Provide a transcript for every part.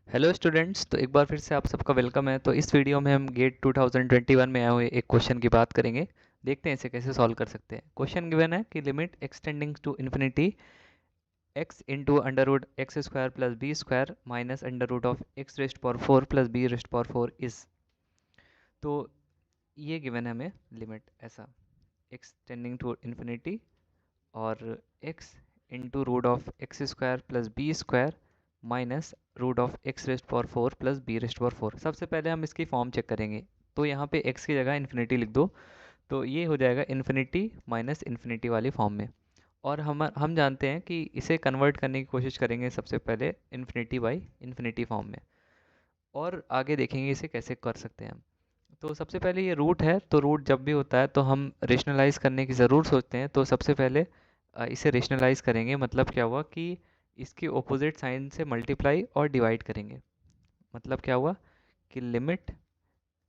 Hello students, तो एक बार फिर से आप सबका वेलकम है। तो इस वीडियो में हम गेट 2021 में आए हुए एक क्वेश्चन की बात करेंगे। देखते हैं इसे कैसे सॉल्व कर सकते हैं। क्वेश्चन गिवन है कि limit extending to infinity x into under root x square plus B square minus under root of x rest power 4 plus B rest power 4 is. तो ये गिवन है हमें लिमिट ऐसा एक्सटेंडिंग टू इन्फिनिटी और x into root of x square plus B square minus root of x rest power 4 plus B rest power 4। सबसे पहले हम इसकी फॉर्म चेक करेंगे। तो यहाँ पे x की जगह इन्फिनिटी लिख दो, तो ये हो जाएगा इन्फिनिटी माइनस इन्फिनिटी वाली फॉर्म में। और हम जानते हैं कि इसे कन्वर्ट करने की कोशिश करेंगे सबसे पहले इन्फिनिटी बाई इन्फिनिटी फॉर्म में, और आगे देखेंगे इसे कैसे कर सकते हैं हम। तो सबसे पहले ये रूट है, तो रूट जब भी होता है तो हम रेशनलाइज करने की ज़रूर सोचते हैं। तो सबसे पहले इसे रेशनलाइज करेंगे। मतलब क्या हुआ कि इसके ऑपोजिट साइन से मल्टीप्लाई और डिवाइड करेंगे। मतलब क्या हुआ कि limit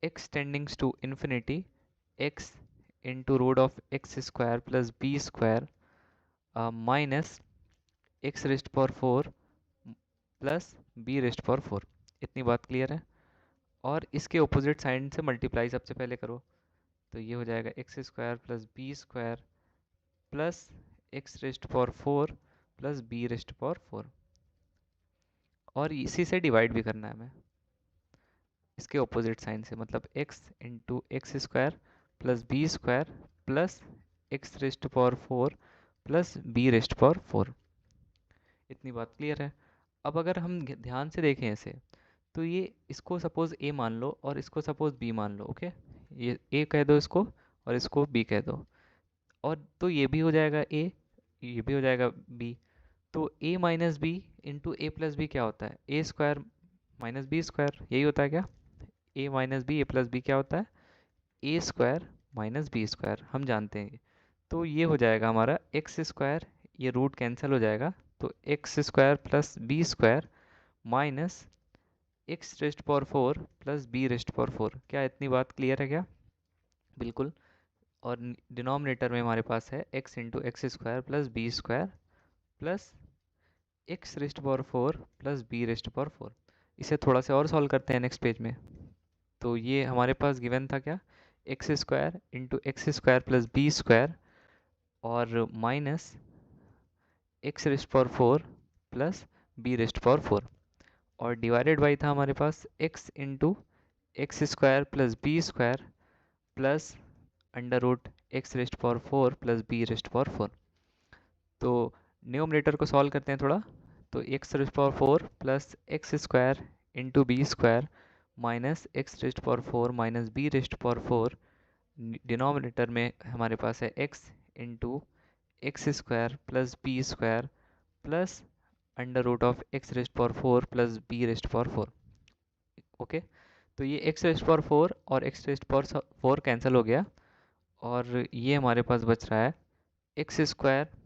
x tends to infinity x into root of x square plus B square minus x rest power 4 plus B rest power 4। इतनी बात क्लियर है। और इसके ऑपोजिट साइन से मल्टीप्लाई सबसे पहले करो, तो ये हो जाएगा x square plus B square plus x rest power 4 plus B rest power 4। और इसी से डिवाइड भी करना है हमें इसके ऑपोजिट साइन से। मतलब x into x square plus B square plus x rest power 4 plus B rest power 4। इतनी बात क्लियर है। अब अगर हम ध्यान से देखें इसे, तो ये इसको सपोज a मान लो और इसको सपोज b मान लो। ओके, ये a कह दो इसको और इसको b कह दो। और तो ये भी हो जाएगा a, ये भी हो जाएगा b। तो a minus b into a plus b क्या होता है? A square minus b square, यही होता है क्या? a minus b a plus b क्या होता है? A square minus b square, हम जानते हैं। तो ये हो जाएगा हमारा एक्स स्क्वायर, ये रूट कैंसिल हो जाएगा। तो x square plus B square minus x rest power 4 plus B rest power 4। क्या इतनी बात क्लियर है क्या? बिल्कुल। और डिनोमिनेटर में हमारे पास है x into x square plus B square plus x rest power 4 plus B rest power 4। इसे थोड़ा सा और सॉल्व करते हैं नेक्स्ट पेज में। तो ये हमारे पास गिवन था क्या? X square into x square plus B square और minus x rest power 4 plus B rest power 4। और डिवाइडेड बाई था हमारे पास x into x square plus B square plus under root x rest power 4 plus B rest power 4। तो numerator को solve करते हैं थोड़ा। तो x rest power 4 plus x square into B square minus x rest power 4 minus b rest power 4। Denominator में हमारे पास है x into x square plus B square plus under root of x rest power 4 plus B rest power 4। Okay, तो ये x raised power 4 और x raised power 4 cancel हो गया, और ये हमारे पास बच रहा है x square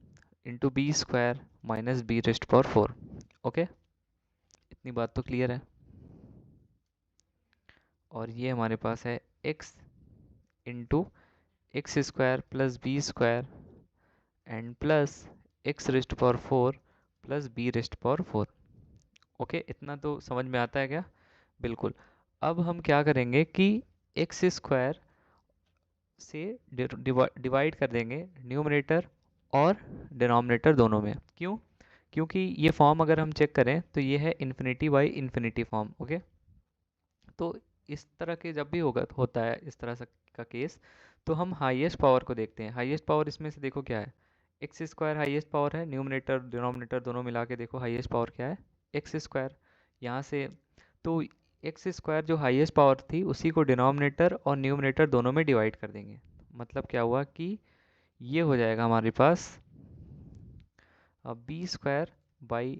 into B square minus b rest power 4। Okay, इतनी बात तो क्लियर है। और ये हमारे पास है x into x square plus B square and plus x rest power 4 plus B rest power 4। Okay, इतना तो समझ में आता है क्या? बिल्कुल। अब हम क्या करेंगे कि एक्स स्क्वायर से डिवाइड कर देंगे न्यूमरेटर और डिनोमिनेटर दोनों में। क्यों? क्योंकि ये फॉर्म अगर हम चेक करें तो ये है infinity by infinity form. Okay, तो इस तरह के जब भी होता है इस तरह का केस, तो हम हाईएस्ट पावर को देखते हैं। हाईएस्ट पावर इसमें से देखो क्या है? एक्स स्क्वायर हाईएस्ट पावर है, न्यूमरेटर डिनोमिनेटर दोनों मिला के देखो हाईएस्ट पावर क्या है? X square. यहाँ से तो एक्स स्क्वायर जो हाईएस्ट पावर थी उसी को डिनोमिनेटर और न्यूमरेटर दोनों में डिवाइड कर देंगे। मतलब क्या हुआ कि ये हो जाएगा हमारे पास b square by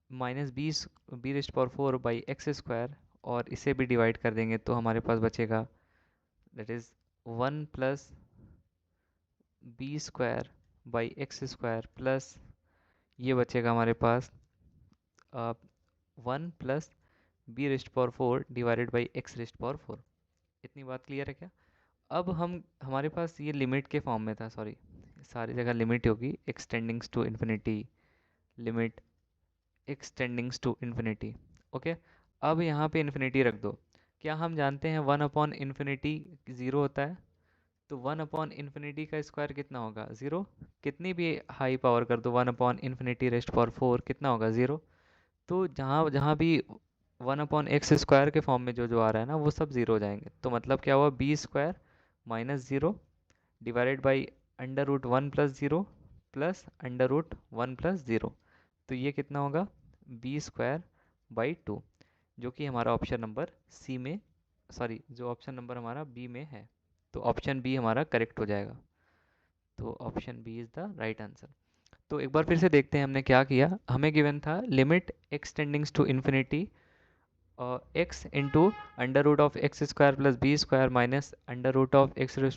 minus b rest power 4 by x square, और इसे भी डिवाइड कर देंगे तो हमारे पास बचेगा that is 1 plus B square by x square plus ये बचेगा हमारे पास 1 plus B rest power 4 divided by x rest power 4। इतनी बात क्लियर है क्या? अब हम हमारे पास ये लिमिट के फॉर्म में था, सॉरी सारी जगह लिमिट होगी, x tends to infinity, limit x tends to infinity. Okay, अब यहाँ पे इन्फिनिटी रख दो। क्या हम जानते हैं 1/∞ 0 होता है? तो 1/∞ का स्क्वायर कितना होगा? 0। कितनी भी हाई पावर कर दो 1/∞⁴ कितना होगा? 0। तो जहाँ जहाँ भी 1/x² के फॉर्म में जो जो आ रहा है ना वो सब 0 हो जाएंगे। तो मतलब क्या हुआ? b² minus 0 divided by √1 + 0 plus √1 + 0। तो ये कितना होगा? b²/2, जो कि हमारा ऑप्शन नंबर सी में, सॉरी, जो ऑप्शन नंबर हमारा बी में है। तो ऑप्शन बी हमारा करेक्ट हो जाएगा। तो option b is the right answer. तो एक बार फिर से देखते हैं हमने क्या किया। हमें गिवन था limit x tends to infinity x into √x² + b² minus √x⁴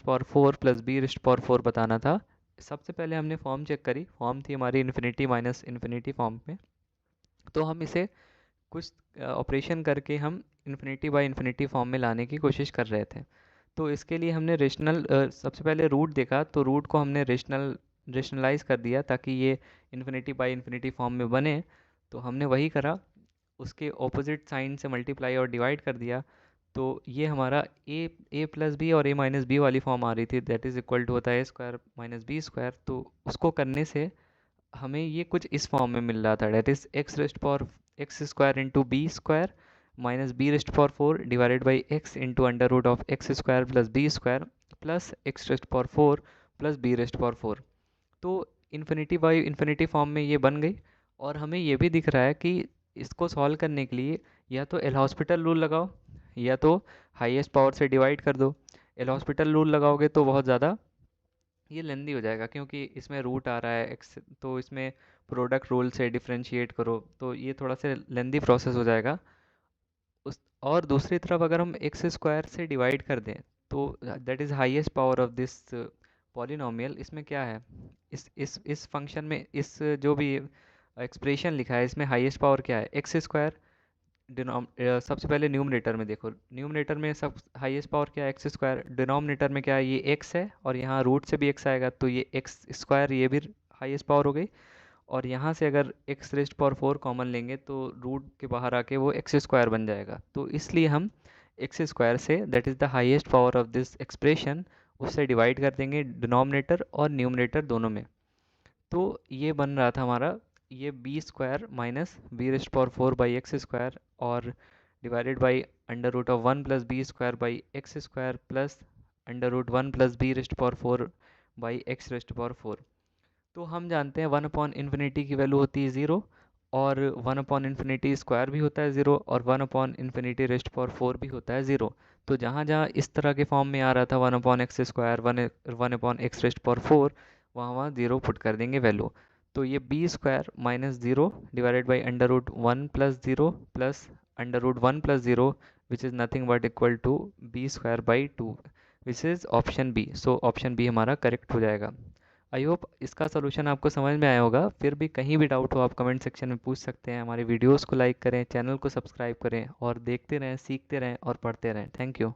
+ b⁴ बताना था। सबसे पहले हमने फॉर्म चेक करी, फॉर्म थी हमारी इन्फिनिटी माइनस इन्फिनिटी फॉर्म में। तो हम इसे कुछ ऑपरेशन करके हम इन्फिनिटी बाय इन्फिनिटी फॉर्म में लाने की कोशिश कर रहे थे। तो इसके लिए हमने रेशनल सबसे पहले रूट देखा, तो रूट को हमने रेशनलाइज कर दिया ताकि ये इन्फिनिटी बाय इन्फिनिटी फॉर्म में बने। तो हमने वही करा, उसके ऑपोजिट साइन से मल्टीप्लाई और डिवाइड कर दिया। तो ये हमारा a प्लस बी और a माइनस बी वाली फॉर्म आ रही थी, दैट इज़ इक्वल टू होता है a² माइनस b²। तो उसको करने से हमें ये कुछ इस फॉर्म में मिल रहा था, that is x² into b² minus b⁴ divided by x into √x² plus b² plus x⁴ plus b⁴। तो इन्फिनिटी बाई इन्फिनिटी फॉर्म में ये बन गई। और हमें ये भी दिख रहा है कि इसको सॉल्व करने के लिए या तो एल हॉस्पिटल रूल लगाओ या तो हाईएस्ट पावर से डिवाइड कर दो। एल हॉस्पिटल रूल लगाओगे तो बहुत ज़्यादा ये लेंदी हो जाएगा, क्योंकि इसमें रूट आ रहा है एक्स, तो इसमें प्रोडक्ट रूल से डिफरेंशिएट करो तो ये थोड़ा सा लेंदी प्रोसेस हो जाएगा। उस और दूसरी तरफ अगर हम x² से डिवाइड कर दें तो that is highest power of this polynomial. इसमें क्या है, इस फंक्शन में, इस जो भी एक्सप्रेशन लिखा है इसमें हाईएस्ट पावर क्या है? x²। सबसे पहले न्यूमरेटर में देखो, न्यूमरेटर में सब हाईएस्ट पावर क्या है? x²। डिनोमिनेटर में क्या है? ये x है और यहाँ रूट से भी x आएगा, तो ये x², ये भी हाईएस्ट पावर हो गई। और यहाँ से अगर x⁴ कॉमन लेंगे तो रूट के बाहर आके वो x² बन जाएगा। तो इसलिए हम x² से, that is the highest power of this expression, उससे डिवाइड कर देंगे डिनोमिनेटर और न्यूमरेटर दोनों में। तो ये बन रहा था हमारा ये b² माइनस b⁴/x² और divided by √1 + b² plus √1 + b⁴/x⁴। तो हम जानते हैं 1/∞ की वैल्यू होती है 0 और 1/∞² भी होता है 0 और 1/∞⁴ भी होता है 0। तो जहाँ जहाँ इस तरह के फॉर्म में आ रहा था 1/x², 1/x⁴, वहाँ वहाँ 0 पुट कर देंगे वैल्यू। तो ये b² minus 0 divided by √1 + 0 plus √1 + 0 which is nothing but equal to b²/2 which is option b. So option b हमारा करेक्ट हो जाएगा। आई होप इसका सलूशन आपको समझ में आया होगा। फिर भी कहीं भी डाउट हो आप कमेंट सेक्शन में पूछ सकते हैं। हमारे वीडियोस को लाइक करें, चैनल को सब्सक्राइब करें और देखते रहें, सीखते रहें और पढ़ते रहें। Thank you.